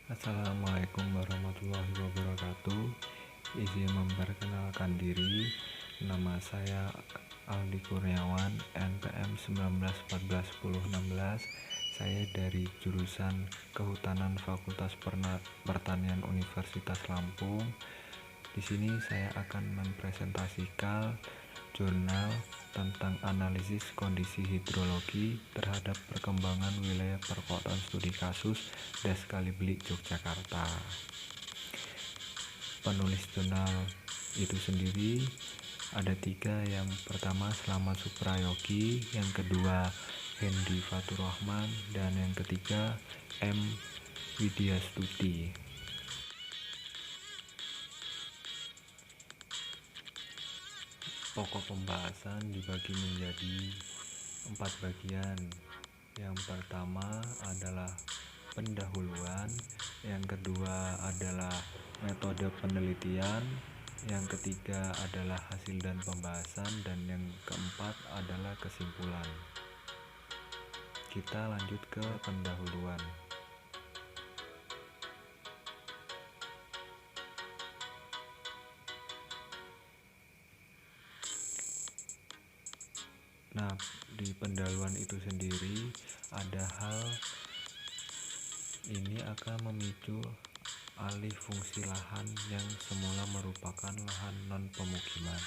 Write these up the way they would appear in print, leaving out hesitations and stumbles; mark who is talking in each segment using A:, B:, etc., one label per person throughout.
A: Assalamualaikum warahmatullahi wabarakatuh. Izin memperkenalkan diri. Nama saya Aldi Kurniawan, NPM 19141016. Saya dari jurusan Kehutanan Fakultas Pertanian Universitas Lampung. Di sini saya akan mempresentasikan jurnal tentang analisis kondisi hidrologi terhadap perkembangan wilayah perkotaan studi kasus Das Kalibelik Yogyakarta. Penulis jurnal itu sendiri ada 3. Yang pertama Slamet Suprayogi, yang kedua Hendy Faturrahman, dan yang ketiga M. Widyastuti. Pokok pembahasan dibagi menjadi 4 bagian. Yang pertama adalah pendahuluan, yang kedua adalah metode penelitian, yang ketiga adalah hasil dan pembahasan, dan yang keempat adalah kesimpulan. Kita lanjut ke pendahuluan. Nah, di pendahuluan itu sendiri ada hal ini akan memicu alih fungsi lahan yang semula merupakan lahan non-pemukiman,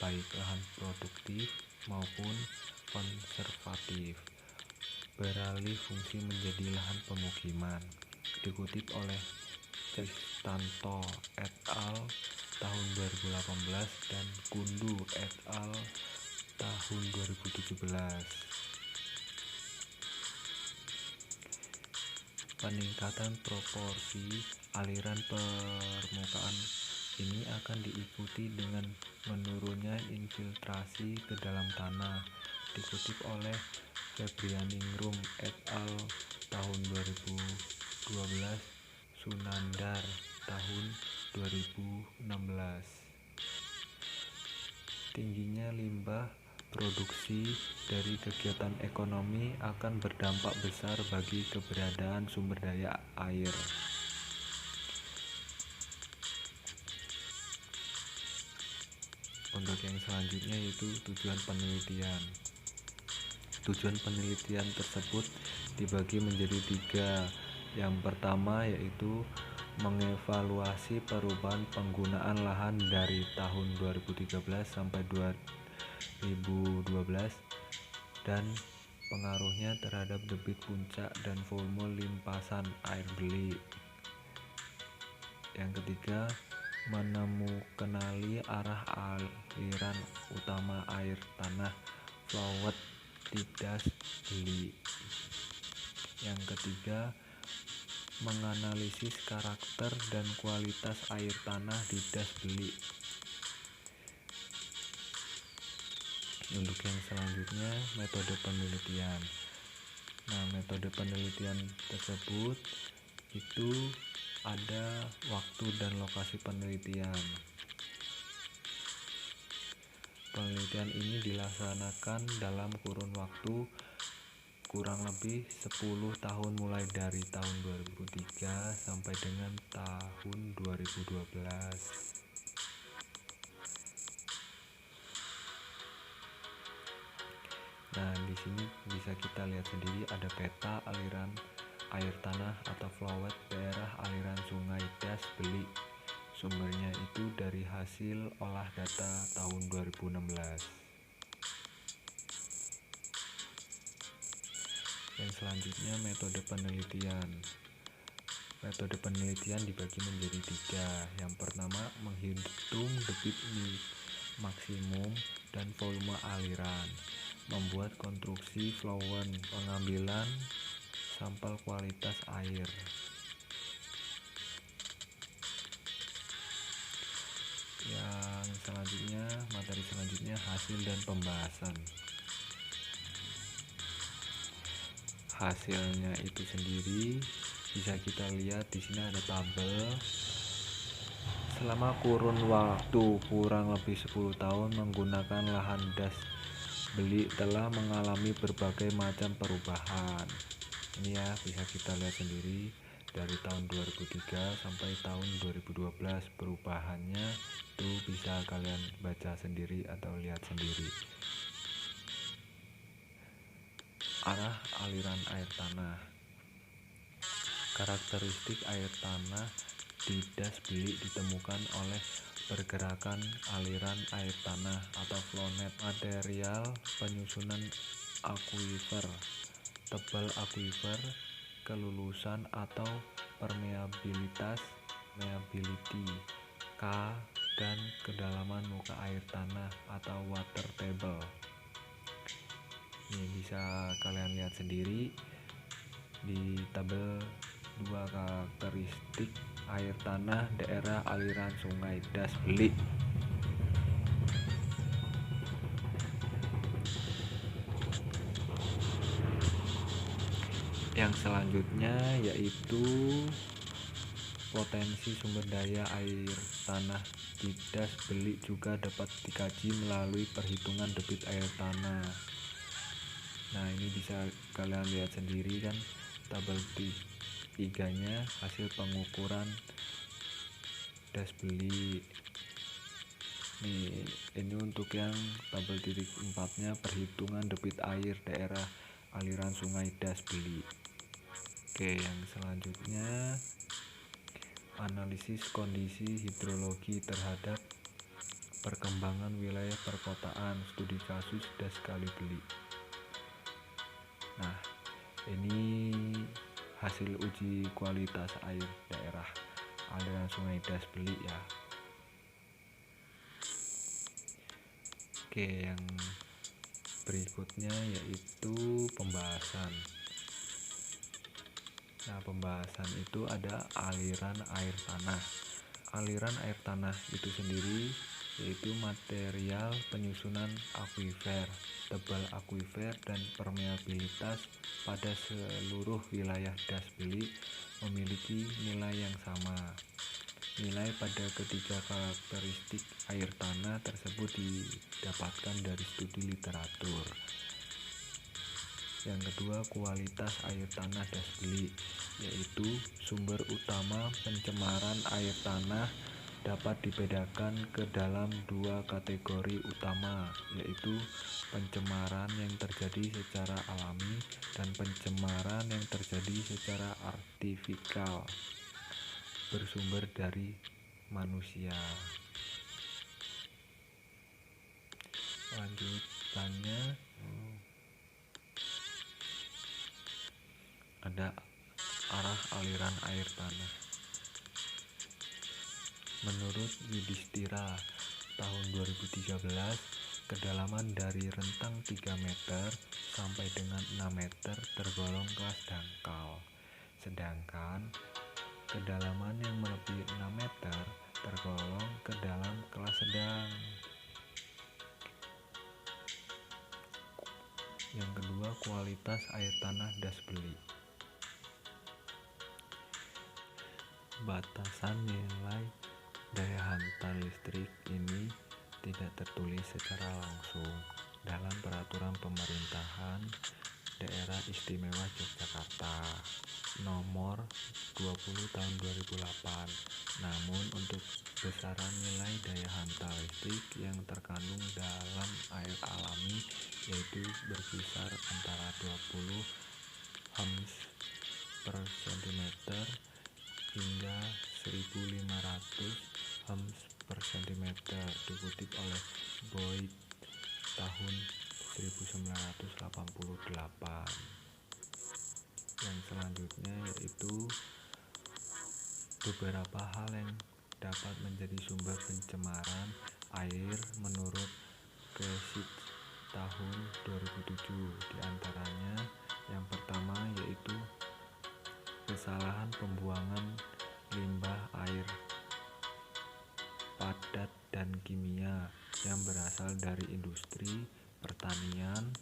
A: baik lahan produktif maupun konservatif, beralih fungsi menjadi lahan pemukiman. Dikutip oleh Cristanto et al. Tahun 2018 dan Kundu et al. Tahun 2017. Peningkatan proporsi aliran permukaan ini akan diikuti dengan menurunnya infiltrasi ke dalam tanah. Dikutip oleh Febrianingrum et al. Tahun 2012, Sunandar tahun 2016. Tingginya limbah produksi dari kegiatan ekonomi akan berdampak besar bagi keberadaan sumber daya air. Untuk yang selanjutnya yaitu tujuan penelitian. Tujuan penelitian tersebut dibagi menjadi 3. Yang pertama yaitu mengevaluasi perubahan penggunaan lahan dari tahun 2013 sampai 2012 dan pengaruhnya terhadap debit puncak dan volume limpasan air beli. Yang ketiga, kenali arah aliran utama air tanah flowet di Das Beli. Yang ketiga, menganalisis karakter dan kualitas air tanah di Das Beli. Untuk yang selanjutnya, metode penelitian. Nah, metode penelitian tersebut itu ada waktu dan lokasi penelitian. Penelitian ini dilaksanakan dalam kurun waktu kurang lebih 10 tahun mulai dari tahun 2003 sampai dengan tahun 2012. Nah, di sini bisa kita lihat sendiri ada peta aliran air tanah atau flowet daerah aliran sungai Das Beli. Sumbernya itu dari hasil olah data tahun 2016. Yang selanjutnya metode penelitian. Metode penelitian dibagi menjadi 3. Yang pertama, menghitung debit maksimum dan volume aliran, membuat konstruksi flowen, pengambilan sampel kualitas air. Yang selanjutnya, materi selanjutnya hasil dan pembahasan. Hasilnya itu sendiri bisa kita lihat di sini ada tabel. Selama kurun waktu kurang lebih 10 tahun menggunakan lahan Das Beli telah mengalami berbagai macam perubahan. Ini ya bisa kita lihat sendiri. dari tahun 2003 sampai tahun 2012. Perubahannya itu bisa kalian baca sendiri atau lihat sendiri. Arah aliran air tanah. Karakteristik air tanah di das bilik ditemukan oleh pergerakan aliran air tanah atau flownet. Material penyusunan akuifer, tebal akuifer, kelulusan atau permeabilitas, permeability, K, dan kedalaman muka air tanah atau water table. Ini bisa kalian lihat sendiri di tabel 2 karakteristik air tanah daerah aliran sungai das bilik. Yang selanjutnya yaitu potensi sumber daya air tanah di das bilik juga dapat dikaji melalui perhitungan debit air tanah. Nah, ini bisa kalian lihat sendiri kan tabel 3-nya hasil pengukuran das bilik. Ini untuk yang tabel titik 4-nya perhitungan debit air daerah aliran sungai das bilik. Oke, yang selanjutnya analisis kondisi hidrologi terhadap perkembangan wilayah perkotaan, studi kasus das kali bilik. Nah, ini hasil uji kualitas air daerah aliran sungai das bilik ya. Oke, yang berikutnya yaitu pembahasan. Nah, pembahasan itu ada aliran air tanah. Aliran air tanah itu sendiri yaitu material penyusunan akuifer, tebal akuifer, dan permeabilitas pada seluruh wilayah das bilik memiliki nilai yang sama. Nilai pada ketiga karakteristik air tanah tersebut didapatkan dari studi literatur. Yang kedua, kualitas air tanah das bilik, yaitu sumber utama pencemaran air tanah dapat dibedakan ke dalam 2 kategori utama, yaitu pencemaran yang terjadi secara alami dan pencemaran yang terjadi secara artifikal bersumber dari manusia. Lanjutannya ada arah aliran air tanah. Menurut Yudhistira tahun 2013, kedalaman dari rentang 3 meter sampai dengan 6 meter tergolong kelas dangkal, sedangkan kedalaman yang melebihi 6 meter tergolong ke dalam kelas sedang. Yang kedua, kualitas air tanah das bilik. Batasan nilai daya hantar listrik ini tidak tertulis secara langsung dalam Peraturan Pemerintahan Daerah Istimewa Yogyakarta Nomor 20 Tahun 2008. Namun untuk besaran nilai daya hantar listrik yang terkandung dalam air alami yaitu berkisar antara 20 Hz per cm hingga 1500 Hz per cm, dikutip oleh Boyd tahun 1988. Yang selanjutnya yaitu beberapa hal yang dapat menjadi sumber pencemaran air menurut Kresic tahun 2007. Diantaranya yang pertama yaitu kesalahan pembuangan limbah air padat dan kimia yang berasal dari industri, pertanian,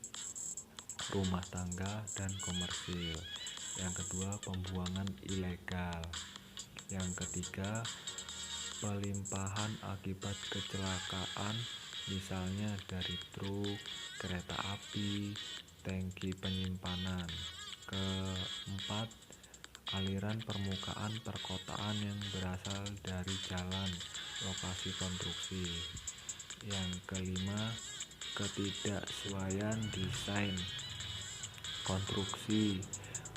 A: rumah tangga, dan komersil. Yang kedua, pembuangan ilegal. Yang ketiga, pelimpahan akibat kecelakaan, misalnya dari truk, kereta api, tangki penyimpanan. Keempat, aliran permukaan perkotaan yang berasal dari jalan, lokasi konstruksi. Yang kelima, ketidaksesuaian desain, konstruksi,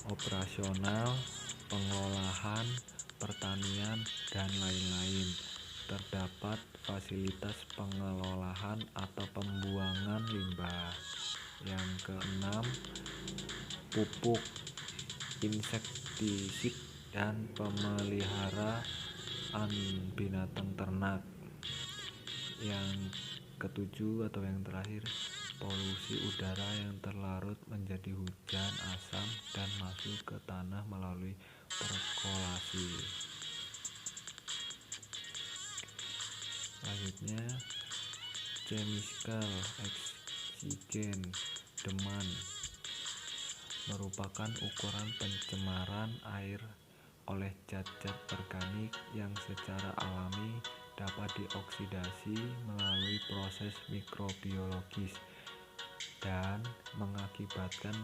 A: operasional, pengelolaan, pertanian, dan lain-lain. Terdapat fasilitas pengelolaan atau pembuangan limbah. Yang keenam, pupuk, insektisid, dan pemeliharaan binatang ternak. Yang ketujuh atau yang terakhir, polusi udara yang terlarut menjadi hujan, asam, dan masuk ke tanah melalui perkolasi. Selanjutnya, chemical oxygen demand merupakan ukuran pencemaran air oleh zat-zat organik yang secara alami dapat dioksidasi melalui proses mikrobiologis dan mengakibatkan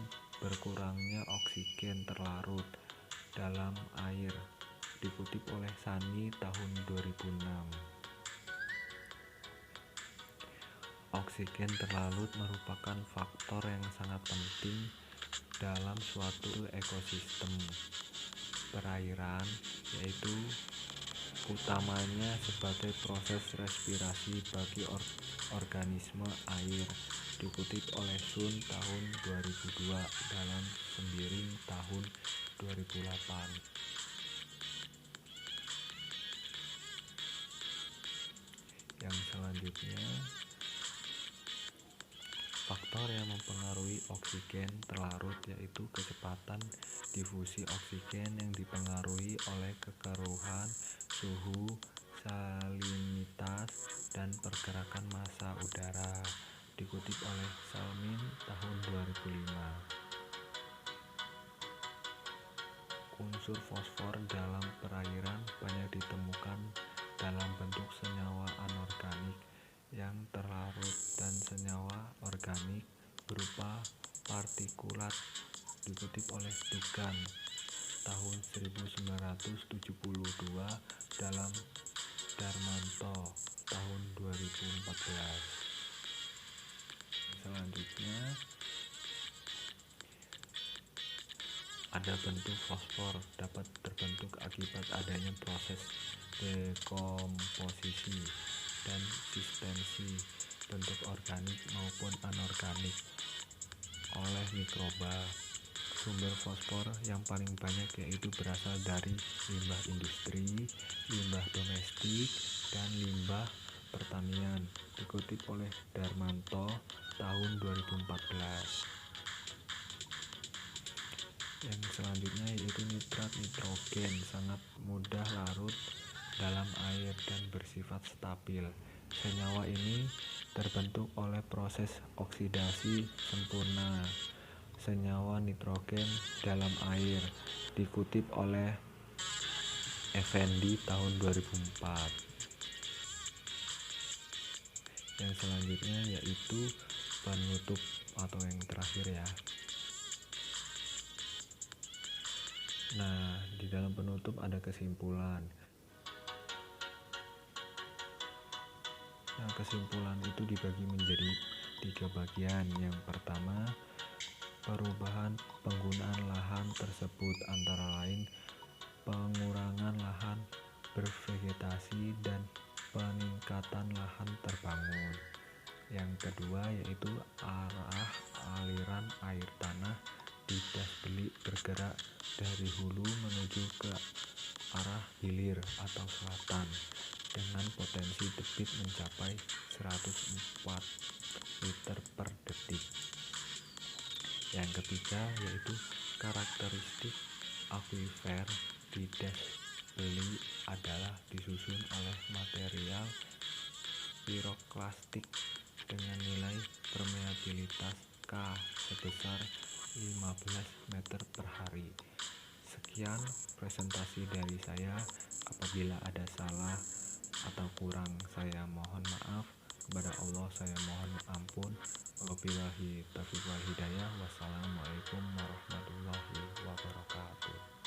A: berkurangnya oksigen terlarut dalam air, dikutip oleh Sani tahun 2006. Oksigen terlarut merupakan faktor yang sangat penting dalam suatu ekosistem perairan, yaitu utamanya sebagai proses respirasi bagi organisme air, dikutip oleh Sun tahun 2002 dalam Sembiring tahun 2008. Yang selanjutnya, faktor yang mempengaruhi oksigen terlarut yaitu kecepatan difusi oksigen yang dipengaruhi oleh kekeruhan, suhu, salinitas, dan pergerakan massa udara, dikutip oleh Salmin tahun 2005. Unsur fosfor dalam perairan banyak ditemukan dalam bentuk senyawa anorganik yang terlarut dan senyawa organik berupa partikulat, dikutip oleh Dugan tahun 1972 dalam Darmanto tahun 2014. Selanjutnya, ada bentuk fosfor dapat terbentuk akibat adanya proses dekomposisi dan suspensi bentuk organik maupun anorganik oleh mikroba. Sumber fosfor yang paling banyak yaitu berasal dari limbah industri, limbah domestik, dan limbah pertanian, dikutip oleh Darmanto tahun 2014. Yang selanjutnya yaitu nitrat nitrogen, sangat mudah larut dalam air dan bersifat stabil. Senyawa ini terbentuk oleh proses oksidasi sempurna senyawa nitrogen dalam air, dikutip oleh Effendi tahun 2004. Yang selanjutnya yaitu penutup atau yang terakhir ya. Nah, di dalam penutup ada kesimpulan. Nah, kesimpulan itu dibagi menjadi 3 bagian. Yang pertama, perubahan penggunaan lahan tersebut antara lain pengurangan lahan bervegetasi dan peningkatan lahan terbangun. Yang kedua yaitu arah aliran air tanah di das belik bergerak dari hulu menuju ke arah hilir atau selatan dengan potensi debit mencapai 104 liter per detik. Yang ketiga yaitu karakteristik akuifer di das belik adalah disusun oleh material piroklastik dengan nilai permeabilitas K sebesar 15 meter per hari. Sekian presentasi dari saya. Apabila ada salah atau kurang saya mohon maaf. Kepada Allah saya mohon ampun. Wabillahi taufiq wal hidayah. Wassalamualaikum warahmatullahi wabarakatuh.